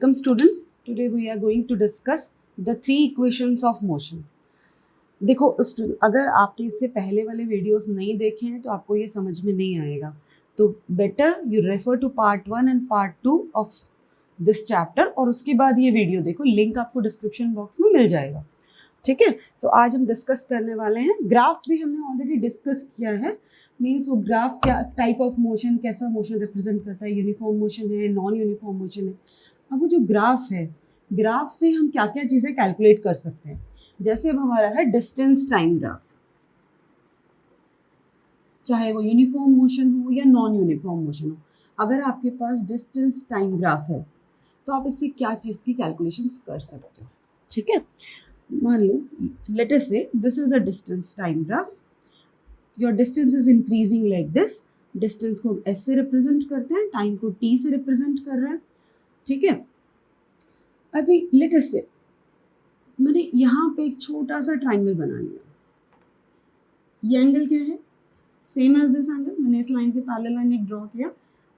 Welcome students. Today we are going to discuss the three equations of motion. देखो अगर आपने इससे पहले वाले वीडियोस नहीं देखे हैं तो आपको ये समझ में नहीं आएगा, तो better you refer to part 1 and part 2 of this chapter और उसके बाद ये वीडियो देखो, लिंक आपको डिस्क्रिप्शन बॉक्स में मिल जाएगा। ठीक है, तो आज हम डिस्कस करने वाले हैं ग्राफ। भी हमने ऑलरेडी डिस्कस किया है, मीन्स वो ग्राफ क्या टाइप ऑफ मोशन, कैसा मोशन रिप्रेजेंट करता है, यूनिफॉर्म मोशन है, नॉन यूनिफॉर्म मोशन है। अब वो जो ग्राफ है, ग्राफ से हम क्या क्या चीज़ें कैलकुलेट कर सकते हैं। जैसे अब हमारा है डिस्टेंस टाइम ग्राफ, चाहे वो यूनिफॉर्म मोशन हो या नॉन यूनिफॉर्म मोशन हो। अगर आपके पास डिस्टेंस टाइम ग्राफ है तो आप इससे क्या चीज़ की कैलकुलेशंस कर सकते हो। ठीक है, मान लो लेट अस से this is a distance time graph, your distance is increasing like this. Distance को एस से रिप्रेजेंट करते हैं, टाइम को टी से रिप्रेजेंट कर रहे हैं। ठीक है, अभी लेट अस से मैंने यहाँ पे एक छोटा सा ट्राइंगल बना लिया। ये एंगल क्या है, सेम एज दिस एंगल। मैंने इस लाइन के पैरेलल लाइन एक ड्रॉ किया।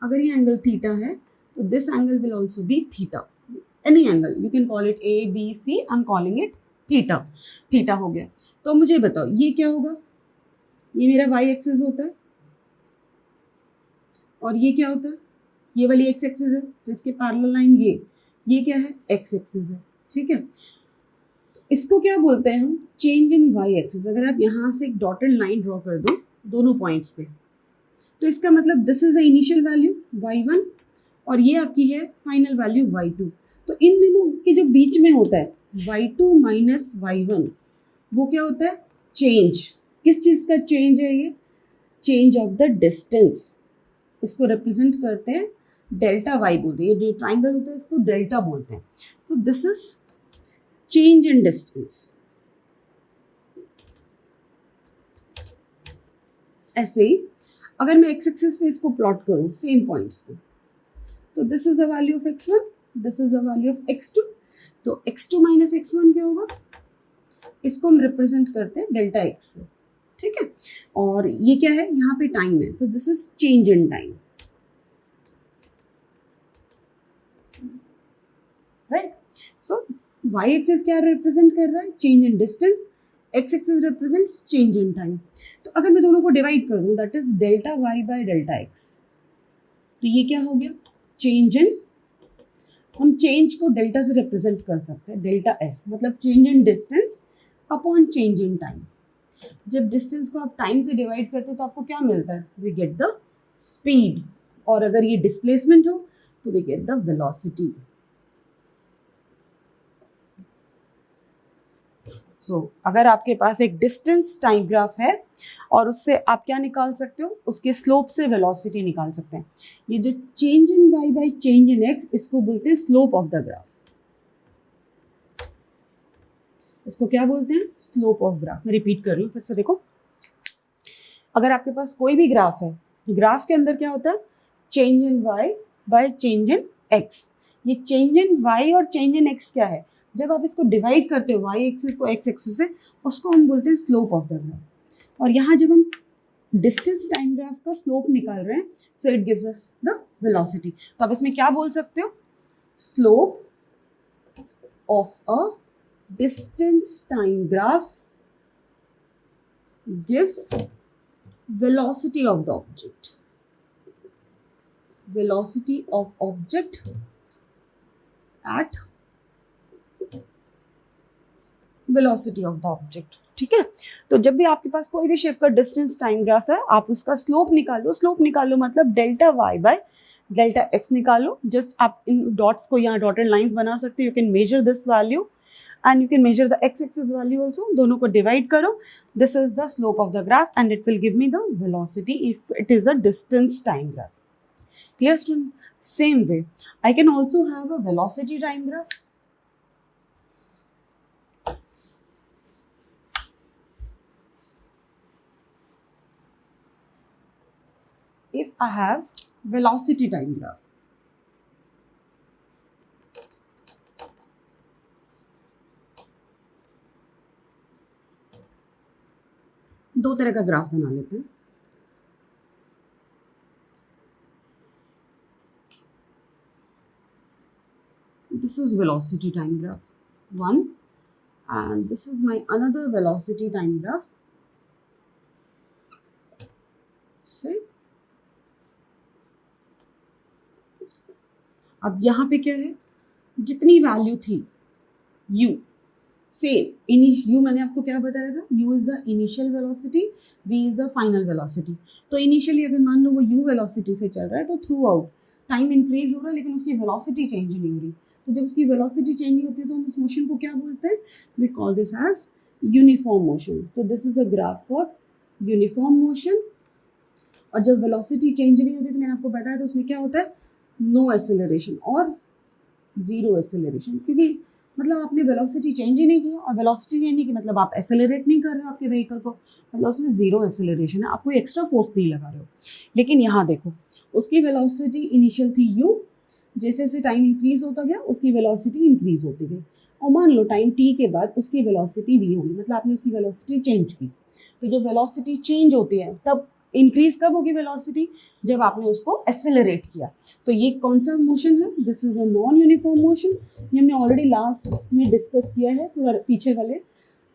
अगर ये एंगल थीटा है तो this angle will also be theta. Any angle you can call it A B C, I am calling it theta. Theta हो गया। तो मुझे बताओ ये क्या होगा। ये मेरा वाई एक्सिस होता है और ये क्या होता है, ये वाली एक्स एक्सिस है, तो इसके पैरेलल लाइन ये क्या है, एक्स एक्सिस है। ठीक है, इसको क्या बोलते हैं हम, चेंज इन वाई एक्सिस। अगर आप यहाँ से एक डॉटेड लाइन ड्रॉ कर दो दोनों पॉइंट्स पे, तो इसका मतलब this is the initial value y1 और ये आपकी है फाइनल वैल्यू y2। तो इन दोनों के जो बीच में होता है y2 माइनस y1, वो क्या होता है, चेंज। किस चीज़ का चेंज है, ये चेंज ऑफ द डिस्टेंस। इसको रिप्रेजेंट करते हैं डेल्टा वाई बोलते हैं। ये जो ट्राइंगल होता है इसको डेल्टा बोलते हैं। तो this is change in distance. ऐसे ही अगर मैं एक्स एक्सिस पे इसको प्लॉट करूं सेम पॉइंट्स को, तो this is the value of x1, this is the value of x2। तो x2 माइनस x1 क्या होगा, इसको हम रिप्रेजेंट करते हैं डेल्टा x से। ठीक है, और ये क्या है, यहाँ पे टाइम है, तो this is change in time. Right, so y axis क्या रिप्रेजेंट कर रहा है, change in distance. x axis represents change in time. तो अगर मैं दोनों को डिवाइड कर दूं, that is delta y by delta x। तो ये क्या हो गया, चेंज इन, हम चेंज को डेल्टा से रिप्रेजेंट कर सकते हैं, डेल्टा s मतलब change in distance upon change in time. जब डिस्टेंस को आप टाइम से डिवाइड करते हो तो आपको क्या मिलता है, वी गेट द स्पीड। और अगर ये डिस्प्लेसमेंट हो तो वी गेट द वेलोसिटी। सो अगर आपके पास एक डिस्टेंस टाइम ग्राफ है और उससे आप क्या निकाल सकते हो, उसके स्लोप से वेलोसिटी निकाल सकते हैं। ये जो change in y by change in x, इसको बोलते हैं स्लोप ऑफ द ग्राफ। इसको क्या बोलते हैं, स्लोप ऑफ ग्राफ। मैं रिपीट कर रही हूँ फिर से, देखो अगर आपके पास कोई भी ग्राफ है, ग्राफ के अंदर क्या होता है, change in y by change in x। ये चेंज इन y और चेंज इन x क्या है, जब आप इसको डिवाइड करते हो y एक्सिस को x एक्सिस से, उसको हम बोलते हैं स्लोप ऑफ द ग्राफ। और यहाँ जब हम डिस्टेंस टाइम ग्राफ का स्लोप निकाल रहे हैं, so it gives us the velocity. तो आप इसमें क्या बोल सकते हो, slope of a distance time graph gives velocity of the object. Velocity of object at velocity of the object. ठीक है, तो जब भी आपके पास कोई भी शेप का डिस्टेंस टाइम ग्राफ है, आप उसका स्लोप निकालो। स्लोप निकालो मतलब delta y by delta x निकालो। जस्ट आप इन डॉट्स को यहाँ डॉटेड लाइंस बना सकते हो। You can measure this value and you can measure the x axis value also. दोनों को divide करो, this is the slope of the graph and it will give me the velocity if it is a distance time graph. Clear student? Same way I can also have a velocity time graph. If I have velocity time graph, दो तरह का graph बना लेते हैं। this is velocity time graph 1 and this is my another velocity time graph. See, अब यहाँ पे क्या है, जितनी वैल्यू थी u सेम u मैंने आपको क्या बताया था, u is the initial velocity, v is the final velocity. तो इनिशियली अगर मान लो वो u वेलोसिटी से चल रहा है तो थ्रू आउट टाइम इंक्रीज हो रहा है लेकिन उसकी वेलोसिटी चेंज नहीं हो रही. तो जब उसकी वेलोसिटी चेंज नहीं होती है तो हम उस मोशन को क्या बोलते हैं, we call this as uniform motion. तो this is a graph for uniform motion. और जब वेलोसिटी चेंज नहीं होती तो मैंने आपको बताया था उसमें क्या होता है, नो एक्सेलरेशन और जीरो एक्सेलरेशन. क्योंकि मतलब आपने वेलोसिटी चेंज ही नहीं किया और वेलोसिटी चेंज नहीं की मतलब आप एक्सेलरेट नहीं कर रहे हो आपके व्हीकल को, मतलब उसमें जीरो एक्सेलरेशन है, आप कोई एक्स्ट्रा फोर्स नहीं लगा रहे हो. लेकिन यहाँ देखो उसकी वेलोसिटी इनिशियल थी u, जैसे जैसे टाइम इंक्रीज होता गया उसकी वेलोसिटी इंक्रीज होती गई. और मान लो टाइम t के बाद उसकी वेलोसिटी v होगी, मतलब आपने उसकी वेलोसिटी चेंज की. तो जब वेलोसिटी चेंज होती है तब इंक्रीज कब होगी वेलोसिटी, जब आपने उसको एक्सेलरेट किया. तो ये कौन सा मोशन है, this is a non uniform motion. ये हमने ऑलरेडी लास्ट में डिस्कस किया है, थोड़ा पीछे वाले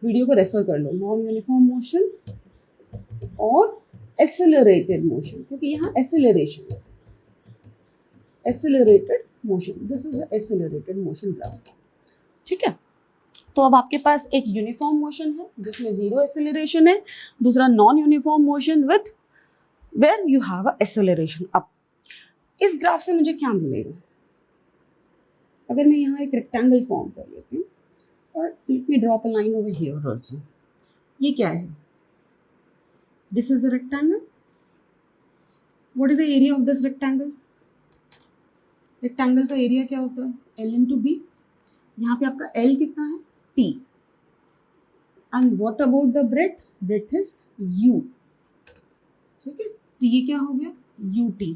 वीडियो को रेफर कर लो. नॉन यूनिफॉर्म मोशन और एक्सेलरेटेड मोशन, क्योंकि यहाँ एक्सेलरेशन है, accelerated motion, this is accelerated motion graph. ठीक है, तो अब आपके पास एक यूनिफॉर्म मोशन है जिसमें जीरो एक्सेलरेशन है, दूसरा non uniform motion with where you have a acceleration. अब इस ग्राफ से मुझे क्या मिलेगा, अगर मैं यहाँ एक रेक्टेंगल फॉर्म कर लेती हूँ और let me drop a line over here also. ये क्या है, this is a rectangle. What is the area of this rectangle, rectangle का एरिया क्या होता है, L इंटू बी. यहाँ पे आपका L कितना है, T. And what about the breadth, breadth is U. ठीक है, तो ये क्या हो गया, UT.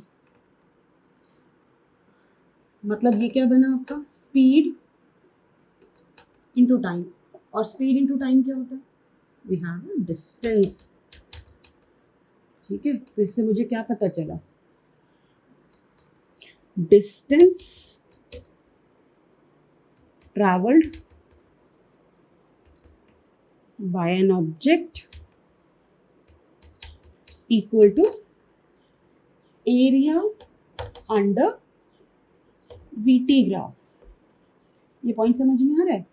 मतलब ये क्या बना आपका, स्पीड इंटू टाइम. और स्पीड इंटू टाइम क्या होता है, वी हैव डिस्टेंस. ठीक है, तो इससे मुझे क्या पता चला, distance travelled by an object equal to area under VT graph. ये पॉइंट समझ में आ रहा है.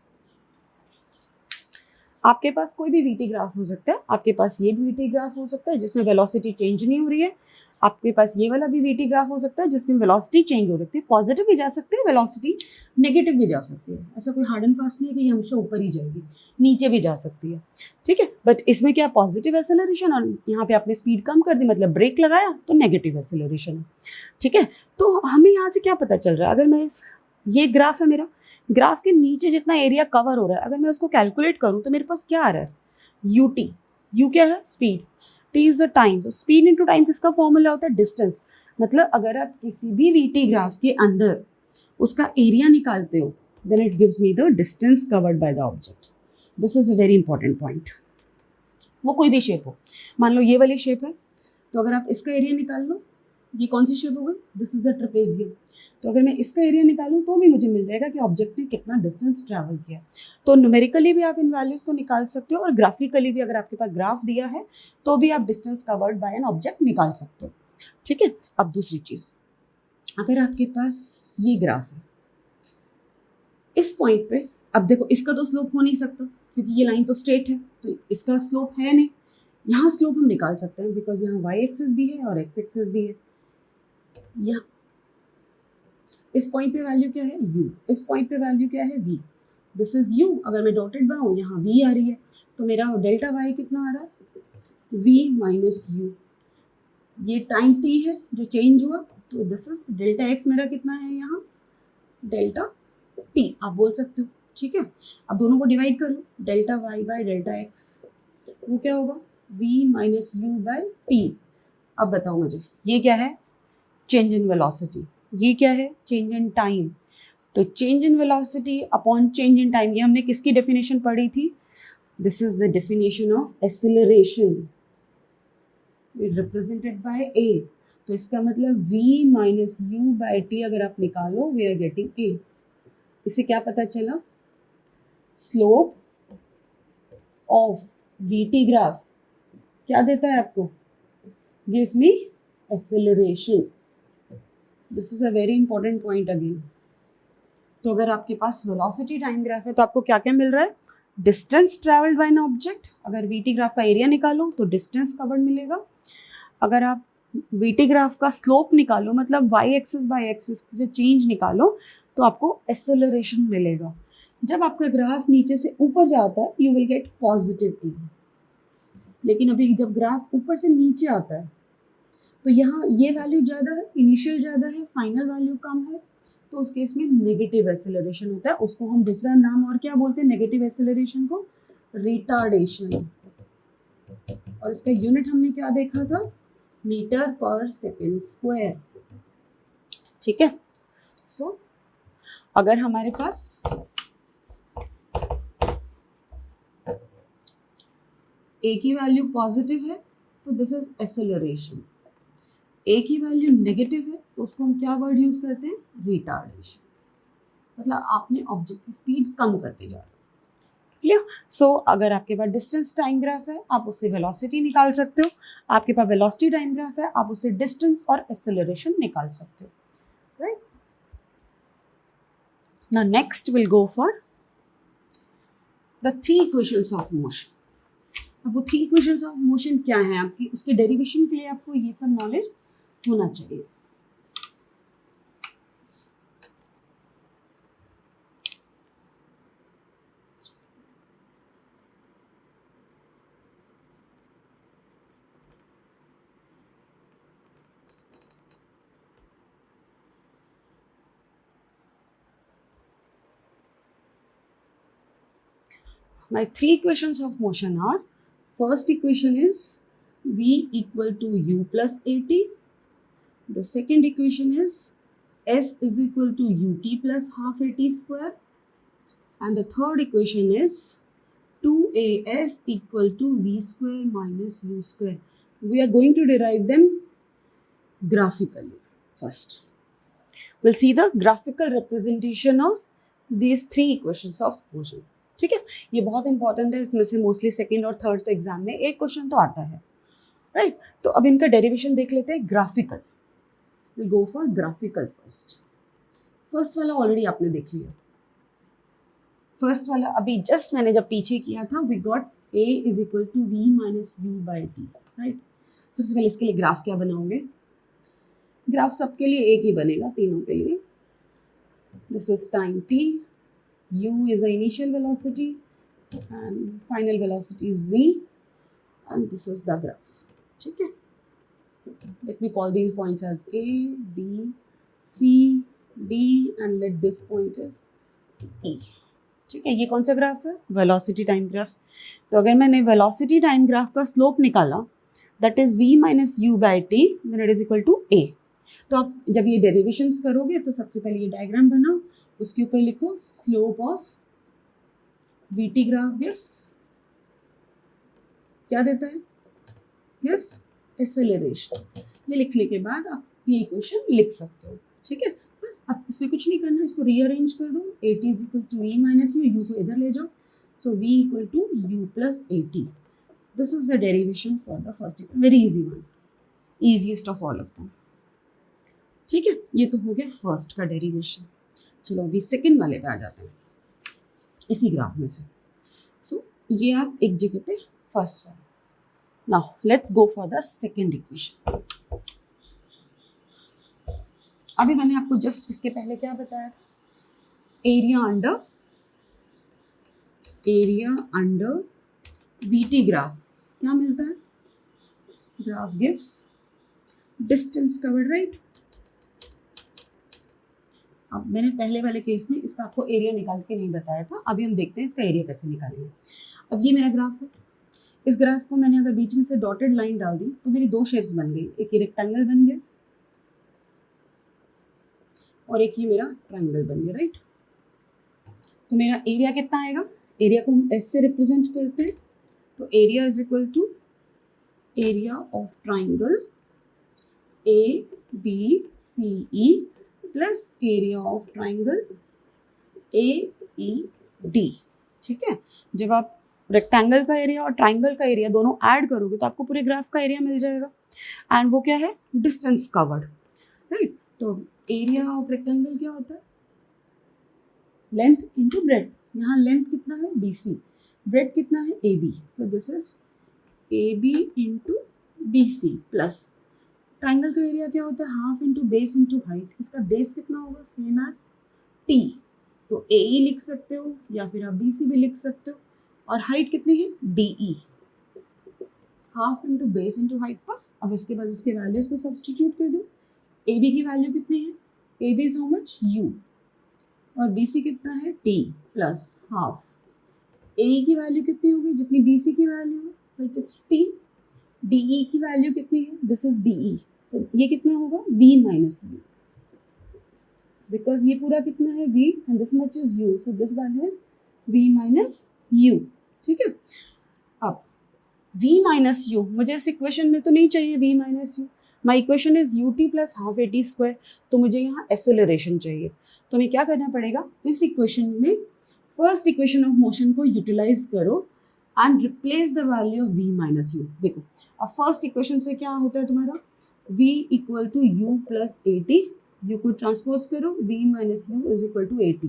आपके पास कोई भी वीटी ग्राफ हो सकता है, आपके पास ये भी वीटी ग्राफ हो सकता है जिसमें वेलोसिटी चेंज नहीं हो रही है, आपके पास ये वाला भी वीटी ग्राफ हो सकता है जिसमें वेलोसिटी चेंज हो सकती है, पॉजिटिव भी जा सकती है वेलोसिटी, नेगेटिव भी जा सकती है. ऐसा कोई हार्ड एंड फास्ट नहीं है कि ये हमेशा ऊपर ही जाएगी, नीचे भी जा सकती है. ठीक है, बट इसमें क्या पॉजिटिव एक्सेलरेशन और यहाँ पे आपने स्पीड कम कर दी मतलब ब्रेक लगाया तो नेगेटिव एक्सेलरेशन है. ठीक है, तो हमें यहाँ से क्या पता चल रहा है, अगर मैं ये ग्राफ है मेरा, ग्राफ के नीचे जितना एरिया कवर हो रहा है अगर मैं उसको कैलकुलेट करूँ तो मेरे पास क्या आ रहा है, UT. U क्या है, speed. T is the time. तो स्पीड इंटू टाइम किसका फॉर्मूला होता है, डिस्टेंस. मतलब अगर आप किसी भी VT ग्राफ के अंदर उसका एरिया निकालते हो then it gives me the distance covered by the object. This is a very important point. वो कोई भी शेप हो, मान लो ये वाली शेप है तो अगर आप इसका एरिया निकाल लो, ये कौन सी शेप हो गई, दिस इज अ ट्रेपेजियम. तो अगर मैं इसका एरिया निकालूं तो भी मुझे मिल जाएगा कि ऑब्जेक्ट ने कितना डिस्टेंस ट्रैवल किया. तो न्यूमेरिकली भी आप इन वैल्यूज को निकाल सकते हो और ग्राफिकली भी अगर आपके पास ग्राफ दिया है तो भी आप distance covered bye an object निकाल सकते हो. ठीक है, अब दूसरी चीज, अगर आपके पास ये ग्राफ है, इस पॉइंट पे अब देखो इसका तो स्लोप हो नहीं सकता क्योंकि ये लाइन तो स्ट्रेट है, तो इसका स्लोप है नहीं. यहाँ स्लोप हम निकाल सकते हैं बिकॉज यहाँ y एक्सिस भी है और x एक्सिस भी है. यहाँ इस पॉइंट पे वैल्यू क्या है, u. इस पॉइंट पे वैल्यू क्या है, v. This is u. अगर मैं डॉटेड बनाऊँ यहाँ v आ रही है तो मेरा डेल्टा y कितना आ रहा है, v माइनस u. ये टाइम t है जो चेंज हुआ, तो दिस इज डेल्टा x मेरा कितना है यहाँ, डेल्टा t आप बोल सकते हो. ठीक है, अब दोनों को डिवाइड कर लो, delta y by delta x, वो क्या होगा, v minus u by t. अब बताओ मुझे ये क्या है, चेंज इन वेलोसिटी. ये क्या है, चेंज इन टाइम. तो change in velocity upon change in time, ये हमने किसकी डेफिनेशन पढ़ी थी, this is the definition of acceleration represented by a. तो इसका मतलब v minus u by t अगर आप निकालो वी आर गेटिंग a. इससे क्या पता चला, स्लोप ऑफ वीटी ग्राफ क्या देता है आपको, gives me acceleration. This is a very important point again. तो अगर आपके पास वेलोसिटी टाइम ग्राफ है तो आपको क्या क्या मिल रहा है, distance travelled by an object. अगर वीटी ग्राफ का एरिया निकालो तो डिस्टेंस कवर्ड मिलेगा। अगर आप वीटी ग्राफ का स्लोप निकालो, मतलब वाई एक्सिस बाय एक्सिस से चेंज निकालो, तो आपको एक्सेलरेशन मिलेगा। जब आपका ग्राफ नीचे से ऊपर जाता है यू विल गेट पॉजिटिव ए, लेकिन अभी जब ग्राफ ऊपर से नीचे आता है तो यहाँ ये वैल्यू ज़्यादा है, इनिशियल ज़्यादा है, फाइनल वैल्यू कम है, तो उस केस में नेगेटिव एक्सेलरेशन होता है। उसको हम दूसरा नाम और क्या बोलते हैं नेगेटिव एक्सेलरेशन को, रिटार्डेशन। और इसका यूनिट हमने क्या देखा था, मीटर पर सेकेंड स्क्वायर। ठीक है। सो अगर हमारे पास ए की वैल्यू पॉजिटिव है तो दिस इज एक्सेलरेशन, ए की वैल्यू नेगेटिव है तो उसको हम क्या वर्ड यूज करते हैं, रिटार्डेशन। मतलब आपने ऑब्जेक्ट की स्पीड कम करते जा रहे हो। क्लियर। सो अगर आपके पास डिस्टेंस टाइम ग्राफ है आप उससे वेलोसिटी निकाल सकते हो, आपके पास वेलोसिटी टाइम ग्राफ है आप उससे डिस्टेंस और एक्सेलरेशन निकाल सकते हो, right. Now next will go for the three equations of motion. अब वो थ्री इक्वेशंस ऑफ मोशन क्या है आपकी, उसके डेरिवेशन के लिए आपको ये सब नॉलेज होना चाहिए। My three equations of motion are, first equation is v equal to u plus at. The second equation is s is equal to ut plus half at square. And the third equation is 2as equal to v square minus u square. We are going to derive them graphically first. We'll see the graphical representation of these three equations of motion. ठीक है, ये बहुत important है, इसमें से mostly second और third तो exam में एक क्वेश्चन तो आता है, राइट। तो अब इनका डेरिवेशन देख लेते हैं graphical. Will go for graphical first. First वाला ऑलरेडी आपने देख लिया, फर्स्ट वाला अभी जस्ट मैंने जब पीछे किया था, we got a is equal to v minus U by T, right. सबसे पहले इसके लिए ग्राफ क्या बनाओगे, ग्राफ सबके लिए एक ही बनेगा, तीनों के लिए। This is time t, u is the initial velocity and final velocity is v, and this is the graph. ठीक है, let me call these points as a, b, c, d and let this point is e. ठीक है, ये कौन सा graph है, velocity time graph. तो अगर मैंने वेलोसिटी टाइम ग्राफ का स्लोप निकाला that is v minus U by T, then it is equal to a। तो आप जब ये डेरिवेशंस करोगे तो सबसे पहले ये डायग्राम बनाओ, उसके ऊपर लिखो slope of VT graph gives क्या देता है, गिव्स एक्सेलरेशन। ये लिखने के बाद आप ये इक्वेशन लिख सकते हो। ठीक है, बस अब इसमें कुछ नहीं करना, इसको रीअरेंज कर दो। A T is equal to E minus U को इधर ले जाओ, so V equal to U plus A T. This is the derivation for the first, very easy one, easiest of all of them. ठीक है, ये तो हो गया फर्स्ट का डेरिवेशन। चलो अभी सेकंड वाले पे आ जाते हैं, इसी ग्राफ में से। सो ये आप एक जगह पे फर्स्ट वाला। Now let's go for the second equation. अभी मैंने आपको जस्ट इसके पहले क्या बताया था, एरिया अंडर वीटी ग्राफ क्या मिलता है, graph gives distance covered, right. अब मैंने पहले वाले केस में इसका आपको एरिया निकाल के नहीं बताया था, अभी हम देखते हैं इसका एरिया कैसे निकालेंगे। अब ये मेरा ग्राफ है, इस ग्राफ को मैंने अगर बीच में से डॉटेड लाइन डाल दी तो मेरी दो शेप्स बन गई, एक ये रेक्टेंगल बन गया और एक ये मेरा ट्रायंगल बन गया, राइट। तो मेरा एरिया कितना आएगा, एरिया को हम एस से रिप्रेजेंट करते हैं, तो area is equal to area of triangle A B C E plus area of triangle AED, ठीक है। जब आप रेक्टेंगल का एरिया और ट्राइंगल का एरिया दोनों ऐड करोगे तो आपको पूरे ग्राफ का एरिया मिल जाएगा, एंड वो क्या है, डिस्टेंस कवर्ड, राइट। तो एरिया ऑफ रेक्टेंगल क्या होता है, लेंथ इंटू ब्रेड्थ। यहाँ लेंथ कितना है BC, ब्रेड्थ कितना है AB, so this is AB into BC plus triangle का एरिया क्या होता है, half into base into height. इसका बेस कितना होगा, सेम एज T, तो AE लिख सकते हो या फिर आप BC भी लिख सकते हो, और हाइट कितनी है DE, half into base into height plus. अब इसके बाद इसके वैल्यूज को सब्सटीट्यूट कर दो। AB की वैल्यू कितनी है, AB is how much U, और BC कितना है T प्लस हाफ। AE की वैल्यू कितनी होगी, जितनी BC की वैल्यू है, तो इट इज T। DE की वैल्यू कितनी है, दिस इज DE, तो ये कितना होगा V माइनस U, बिकॉज ये पूरा कितना है V and this much is U, so this value is V minus U, ठीक है। अब V माइनस U, मुझे इस इक्वेशन में तो नहीं चाहिए V minus U, my equation is UT plus half AT square, तो मुझे यहाँ एक्सेलरेशन चाहिए। तो हमें क्या करना पड़ेगा, इस इक्वेशन में फर्स्ट इक्वेशन ऑफ मोशन को यूटिलाइज करो and replace the value of V minus U। देखो अब फर्स्ट इक्वेशन से क्या होता है तुम्हारा, V equal to U plus AT, U को ट्रांसपोज करो, V minus U is equal to AT,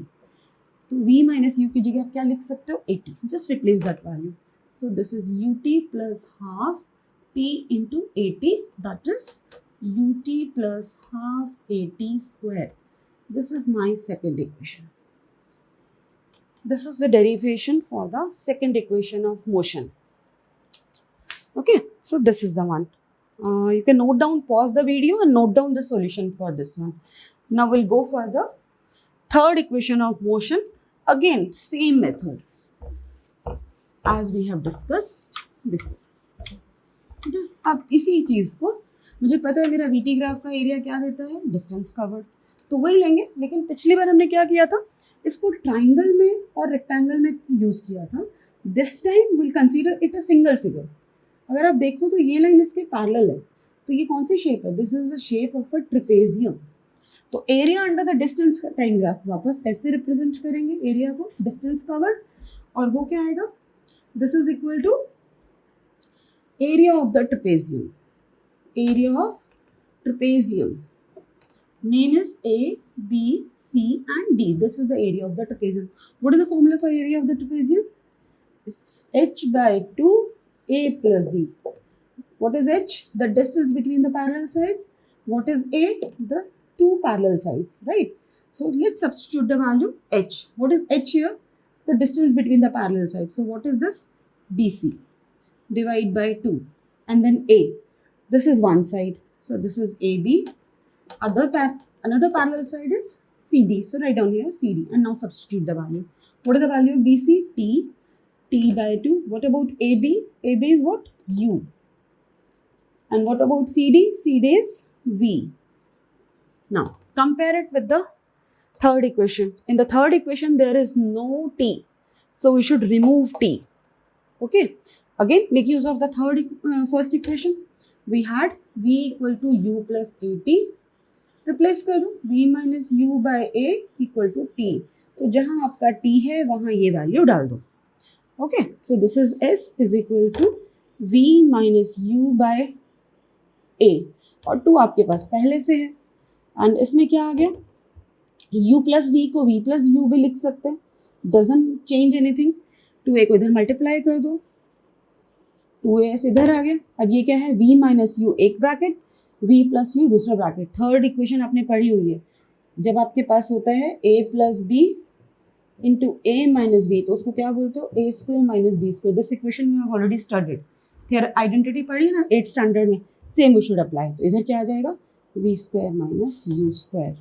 तो V माइनस U की जगह आप क्या लिख सकते हो, AT, just replace that value. So this is UT plus half T into AT, that is UT plus half AT square. This is my second equation. This is the derivation for the second equation of motion. Okay, so this is the one. You can note down, pause the video and note down the solution for this one. Now we'll go for the third equation of motion. Again, same method as we have discussed before. Just अब इसी चीज़ को, मुझे पता है मेरा VT graph का area क्या देता है, डिस्टेंस कवर्ड, तो वही लेंगे। लेकिन पिछली बार हमने क्या किया था, इसको ट्राइंगल में और रेक्टेंगल में यूज़ किया था। This time will consider it a single figure. अगर आप देखो तो ये लाइन इसके पैरेलल है, तो ये कौन सी शेप है, this is the shape of a trapezium. तो एरिया अंडर द डिस्टेंस का टाइम ग्राफ वापस ऐसे रिप्रेजेंट करेंगे एरिया को, डिस्टेंस कवर्ड, और वो क्या आएगा, this is equal to area of the trapezium. Area of trapezium. Name is A, B, C and D. This is the area of the trapezium. What is the formula for area of the trapezium? It's H by 2 A plus B. What is H? The distance between the parallel sides. What is A? The two parallel sides, right? So let's substitute the value H. What is H here? The distance between the parallel sides. So what is this? BC. Divide by 2 and then A, this is one side, so this is AB, another parallel side is CD, so write down here CD and now substitute the value. What is the value of BC? T by 2. What about AB? AB is what? U. And what about CD? CD is V. Now compare it with the third equation. In the third equation there is no T, so we should remove T. Okay, again make use of the first equation. We had V equal to U plus AT, replace कर दो V minus U by A equal to T, तो जहाँ आपका T है वहाँ ये value डाल दो। Okay, so this is S is equal to V minus U by A, और 2 आपके पास पहले से है, एंड इसमें क्या आ गया, U plus V को V plus U भी लिख सकते हैं, doesn't change anything। 2A को इधर मल्टीप्लाई कर दो, 2AS इधर आ गया। अब ये क्या है, V माइनस यू एक ब्रैकेट, V प्लस यू दूसरा ब्रैकेट। थर्ड इक्वेशन आपने पढ़ी हुई है, जब आपके पास होता है A plus B into A minus B, तो उसको क्या बोलते हो, A square minus B square. This equation you have already studied, their identity पढ़ी है ना 8th स्टैंडर्ड में, सेम वी शुड अप्लाई। तो इधर क्या आ जाएगा, V square minus you square.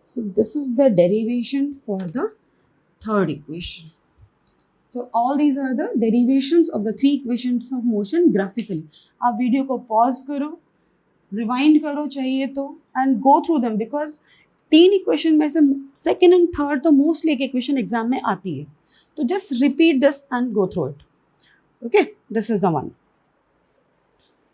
So this is the derivation for the third equation. So all these are the derivations of the 3 equations of motion graphically. आप video को pause करो, rewind करो चाहिए तो, and go through them, because 3 equation में से second and third तो mostly एक इक्वेशन एग्जाम में आती है, तो just repeat this and go through it. Okay, this is the one.